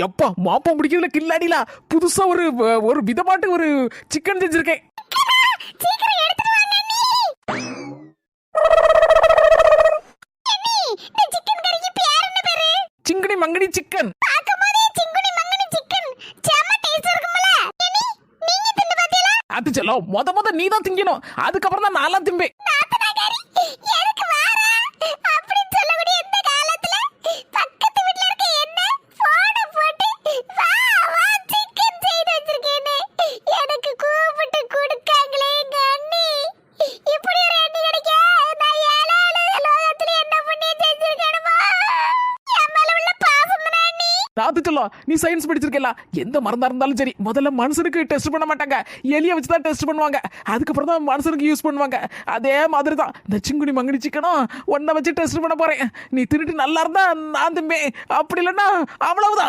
எப்பா மாப்பம் பிடிக்கிறதுல கில்லாடில புதுசா ஒரு ஒரு விதமாட்டு ஒரு சிக்கன் செஞ்சிருக்கேன். சீக்கிரம் எடுத்துட்டு வாங்க அண்ணி. இந்த சிக்கன் கறிக்கு பேர் என்ன பேரு? சிங்கடி மங்கடி சிக்கன். பாக்கும்போதே சிங்குனி மங்குனி சிக்கன் செம டேஸ்ட் இருக்கும்ல அண்ணி. நீங்க தின்னு பாத்தீங்களா? அது செல்லம் முத நீ தான் திங்கணும், அதுக்கப்புறம் தான் நான்லாம் திம்பேன். நாத்தனாகாரி எதுக்கு வாரா? அப்படி சொல்லக்கூடிய இந்த காலத்துல பக்கத்து வீட்ல இருக்க என்ன போன போட்டு வா வா சிக்கன் செய்து வச்சிருக்கேன்னு எனக்கு கூப்பிட்டு கொடுக்காங்களே எங்க அண்ணி. இப்படி ஒரு அண்ணி கிடைக்க நான் ஏழாவது லோகத்துல என்ன பண்ணி செஞ்சிருக்கேனுமா? என் மேல உள்ள பாசம் தானே அண்ணி. அது செல்லம் நீ சயின்ஸ் படிச்சிருக்கல, எந்த மருந்தா இருந்தாலும் சரி முதல்ல மனுஷனுக்கு டெஸ்ட் பண்ண மாட்டாங்க, எலியை வச்சு தான் டெஸ்ட் பண்ணுவாங்க, அதுக்கப்புறம் தான் மனுஷனுக்கு யூஸ் பண்ணுவாங்க. அதே மாதிரி தான் இந்த சிங்குனி மங்கடி சிக்கனும் ஒன்றை வச்சு டெஸ்ட் பண்ண போறேன். நீ திருட்டு நல்லா இருந்தா நான் திம்பேன், அப்படி இல்லைன்னா அவ்வளவுதான்.